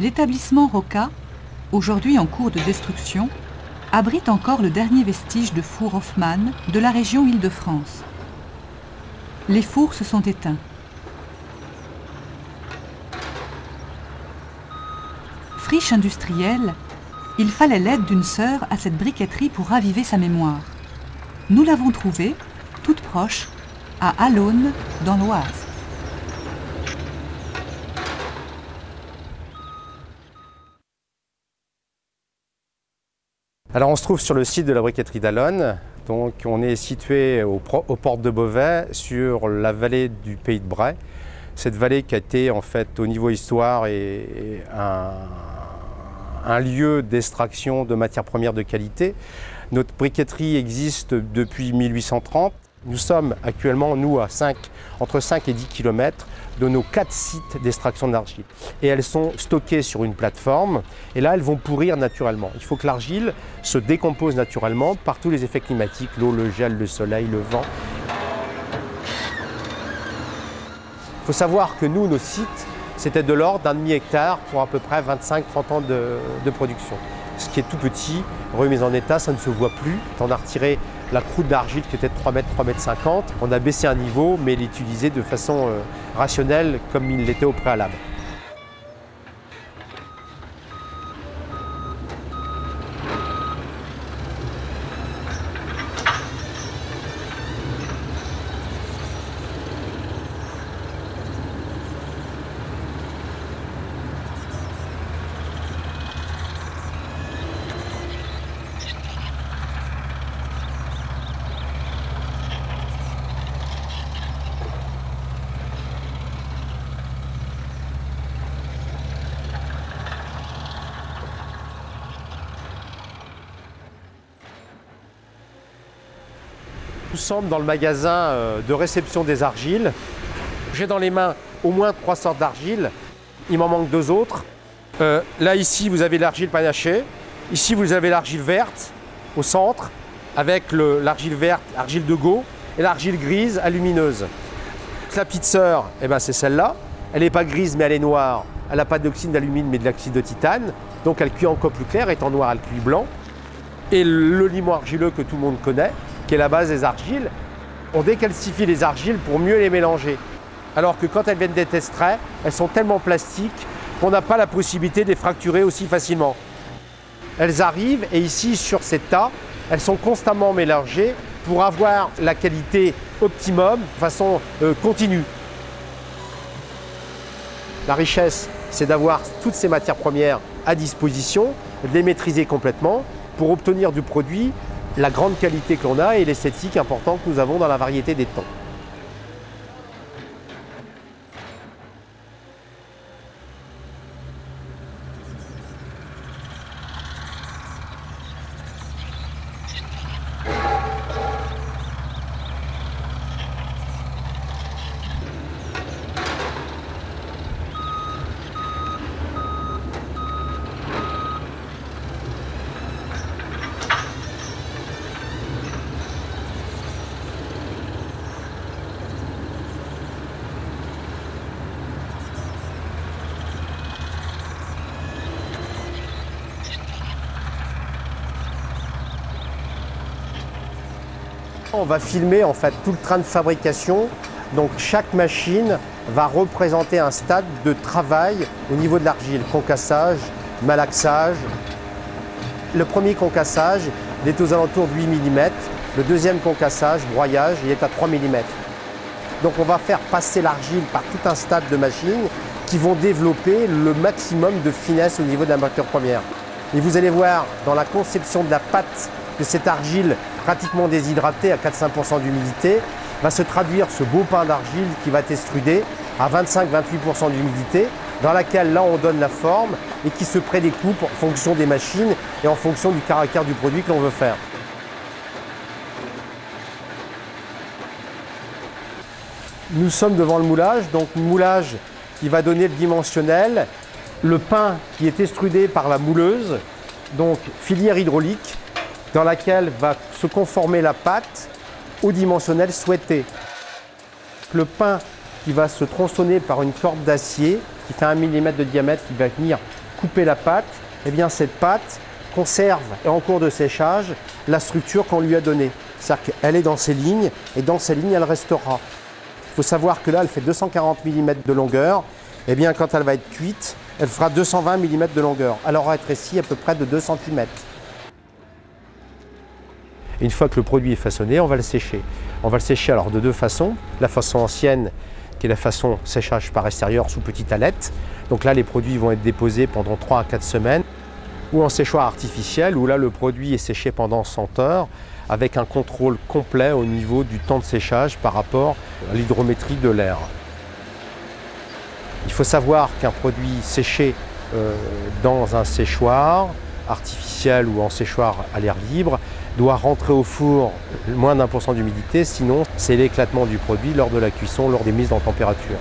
L'établissement Roca, aujourd'hui en cours de destruction, abrite encore le dernier vestige de four Hofmann de la région Île-de-France. Les fours se sont éteints. Friche industrielle, il fallait l'aide d'une sœur à cette briqueterie pour raviver sa mémoire. Nous l'avons trouvée, toute proche, à Allonnes, dans l'Oise. Alors on se trouve sur le site de la briqueterie d'Allonnes. Donc on est situé aux portes de Beauvais, sur la vallée du Pays de Bray. Cette vallée qui a été en fait au niveau histoire et un lieu d'extraction de matières premières de qualité. Notre briqueterie existe depuis 1830. Nous sommes actuellement, nous, à entre 5 et 10 km de nos 4 sites d'extraction d'argile. Et elles sont stockées sur une plateforme. Et là, elles vont pourrir naturellement. Il faut que l'argile se décompose naturellement par tous les effets climatiques, l'eau, le gel, le soleil, le vent. Il faut savoir que nous, nos sites, c'était de l'ordre d'un demi-hectare pour à peu près 25-30 ans de production. Ce qui est tout petit, remis en état, ça ne se voit plus. On a retiré la croûte d'argile qui était de 3 mètres, 3 mètres 50. On a baissé un niveau, mais l'utiliser de façon rationnelle comme il l'était au préalable. Nous sommes dans le magasin de réception des argiles. J'ai dans les mains au moins 3 sortes d'argile. Il m'en manque 2 autres. Là, ici, vous avez l'argile panachée. Ici, vous avez l'argile verte au centre, avec l'argile verte, l'argile de Gau, et l'argile grise alumineuse. La petite sœur, eh ben, c'est celle-là. Elle n'est pas grise, mais elle est noire. Elle n'a pas d'oxyde d'alumine, mais de l'oxyde de titane. Donc, elle cuit encore plus clair, étant noire, elle cuit blanc. Et le limon argileux que tout le monde connaît, qui est la base des argiles, on décalcifie les argiles pour mieux les mélanger. Alors que quand elles viennent d'être extraites, elles sont tellement plastiques qu'on n'a pas la possibilité de les fracturer aussi facilement. Elles arrivent et ici, sur ces tas, elles sont constamment mélangées pour avoir la qualité optimum de façon continue. La richesse, c'est d'avoir toutes ces matières premières à disposition, de les maîtriser complètement pour obtenir du produit la grande qualité que l'on a et l'esthétique importante que nous avons dans la variété des tons. On va filmer en fait tout le train de fabrication. Donc chaque machine va représenter un stade de travail au niveau de l'argile. Concassage, malaxage. Le premier concassage, il est aux alentours de 8 mm. Le deuxième concassage, broyage, il est à 3 mm. Donc on va faire passer l'argile par tout un stade de machines qui vont développer le maximum de finesse au niveau de la matière première. Et vous allez voir dans la conception de la pâte que cette argile pratiquement déshydratée à 4-5% d'humidité va se traduire ce beau pain d'argile qui va être extrudé à 25-28% d'humidité, dans laquelle là on donne la forme et qui se prédécoupe en fonction des machines et en fonction du caractère du produit que l'on veut faire. Nous sommes devant le moulage, donc moulage qui va donner le dimensionnel, le pain qui est extrudé par la mouleuse, donc filière hydraulique, dans laquelle va se conformer la pâte au dimensionnel souhaité. Le pain qui va se tronçonner par une corde d'acier qui fait 1 mm de diamètre, qui va venir couper la pâte, eh bien cette pâte conserve en cours de séchage la structure qu'on lui a donnée. C'est-à-dire qu'elle est dans ces lignes et dans ces lignes elle restera. Il faut savoir que là elle fait 240 mm de longueur. Eh bien quand elle va être cuite, elle fera 220 mm de longueur. Elle aura rétréci à peu près de 2 cm. Une fois que le produit est façonné, on va le sécher. On va le sécher alors de deux façons. La façon ancienne, qui est la façon séchage par extérieur sous petite halette. Donc là, les produits vont être déposés pendant 3 à 4 semaines. Ou en séchoir artificiel, où là, le produit est séché pendant 100 heures, avec un contrôle complet au niveau du temps de séchage par rapport à l'hydrométrie de l'air. Il faut savoir qu'un produit séché dans un séchoir artificiel ou en séchoir à l'air libre doit rentrer au four moins d'1% d'humidité, sinon c'est l'éclatement du produit lors de la cuisson, lors des mises en température.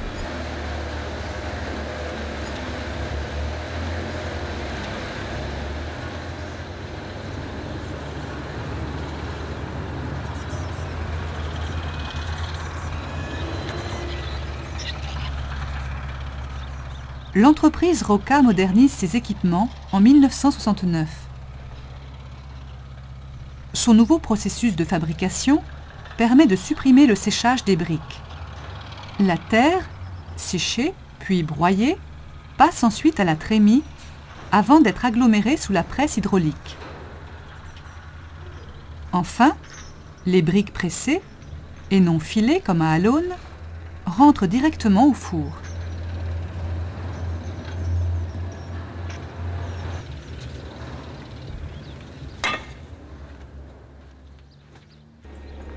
L'entreprise Roca modernise ses équipements en 1969. Son nouveau processus de fabrication permet de supprimer le séchage des briques. La terre, séchée puis broyée, passe ensuite à la trémie avant d'être agglomérée sous la presse hydraulique. Enfin, les briques pressées, et non filées comme à Alone, rentrent directement au four.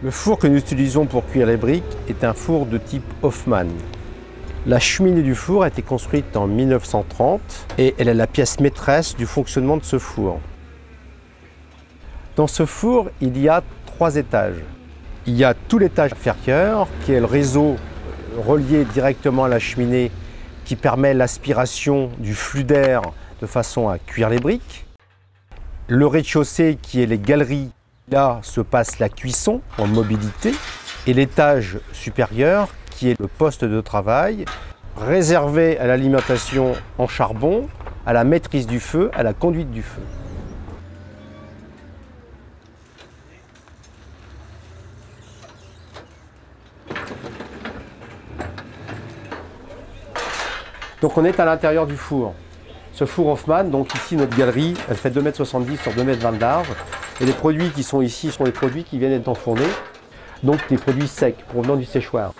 Le four que nous utilisons pour cuire les briques est un four de type Hoffmann. La cheminée du four a été construite en 1930 et elle est la pièce maîtresse du fonctionnement de ce four. Dans ce four, il y a 3 étages. Il y a tout l'étage inférieur qui est le réseau relié directement à la cheminée qui permet l'aspiration du flux d'air de façon à cuire les briques. Le rez-de-chaussée qui est les galeries. Là se passe la cuisson en mobilité et l'étage supérieur qui est le poste de travail réservé à l'alimentation en charbon, à la maîtrise du feu, à la conduite du feu. Donc on est à l'intérieur du four. Ce four Hoffmann, donc ici notre galerie, elle fait 2,70 m sur 2,20 m de large. Et les produits qui sont ici sont les produits qui viennent d'être enfournés, donc des produits secs provenant du séchoir.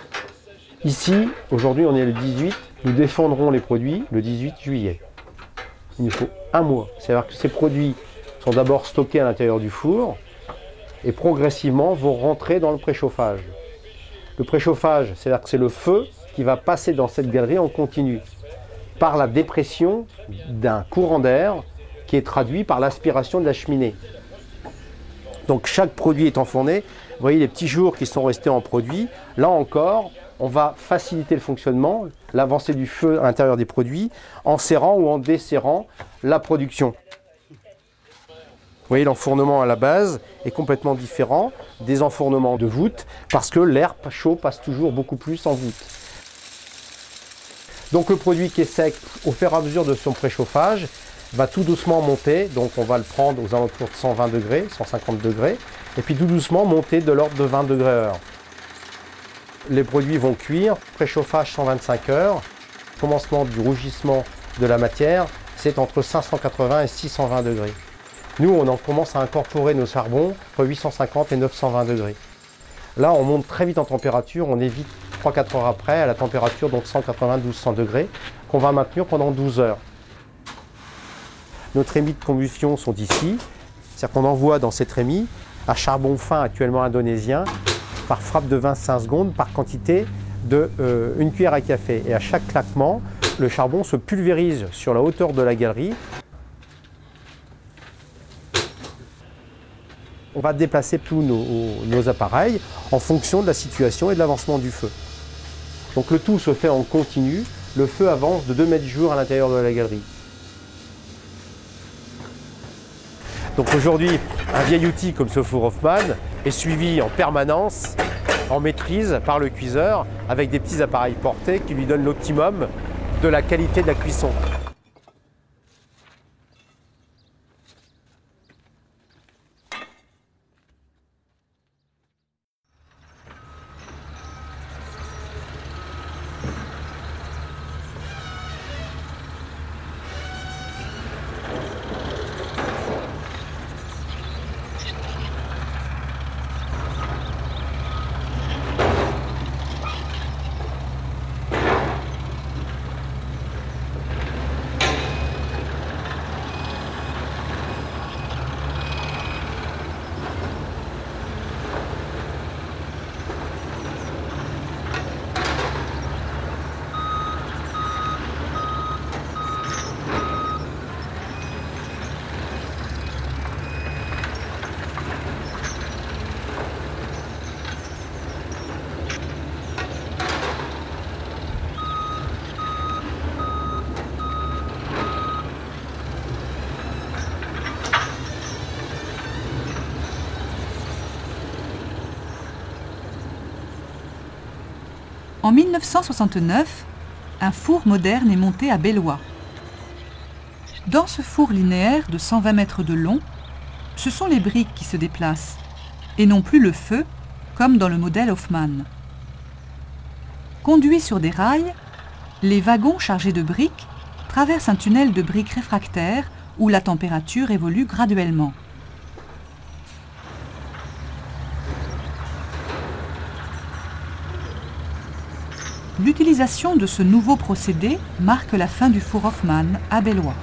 Ici, aujourd'hui on est le 18, nous défendrons les produits le 18 juillet. Il nous faut un mois. C'est-à-dire que ces produits sont d'abord stockés à l'intérieur du four et progressivement vont rentrer dans le préchauffage. Le préchauffage, c'est-à-dire que c'est le feu qui va passer dans cette galerie en continu par la dépression d'un courant d'air qui est traduit par l'aspiration de la cheminée. Donc chaque produit est enfourné. Vous voyez les petits jours qui sont restés en produit. Là encore, on va faciliter le fonctionnement, l'avancée du feu à l'intérieur des produits, en serrant ou en desserrant la production. Vous voyez, l'enfournement à la base est complètement différent des enfournements de voûte parce que l'air chaud passe toujours beaucoup plus en voûte. Donc le produit qui est sec, au fur et à mesure de son préchauffage, va tout doucement monter, donc on va le prendre aux alentours de 120 degrés, 150 degrés, et puis tout doucement monter de l'ordre de 20 degrés heure. Les produits vont cuire, préchauffage 125 heures, commencement du rougissement de la matière, c'est entre 580 et 620 degrés. Nous, on en commence à incorporer nos charbons entre 850 et 920 degrés. Là, on monte très vite en température, on est vite 3-4 heures après à la température donc 180-1200 degrés, qu'on va maintenir pendant 12 heures. Nos trémies de combustion sont ici, c'est-à-dire qu'on envoie dans ces trémies un charbon fin actuellement indonésien par frappe de 25 secondes par quantité de 1 cuillère à café. Et à chaque claquement, le charbon se pulvérise sur la hauteur de la galerie. On va déplacer tous nos appareils en fonction de la situation et de l'avancement du feu. Donc le tout se fait en continu, le feu avance de 2 mètres jour à l'intérieur de la galerie. Donc aujourd'hui, un vieil outil comme ce four Hoffmann est suivi en permanence, en maîtrise par le cuiseur, avec des petits appareils portés qui lui donnent l'optimum de la qualité de la cuisson. En 1969, un four moderne est monté à Bellois. Dans ce four linéaire de 120 mètres de long, ce sont les briques qui se déplacent, et non plus le feu, comme dans le modèle Hofmann. Conduits sur des rails, les wagons chargés de briques traversent un tunnel de briques réfractaires où la température évolue graduellement. L'utilisation de ce nouveau procédé marque la fin du four Hofmann à Bellois.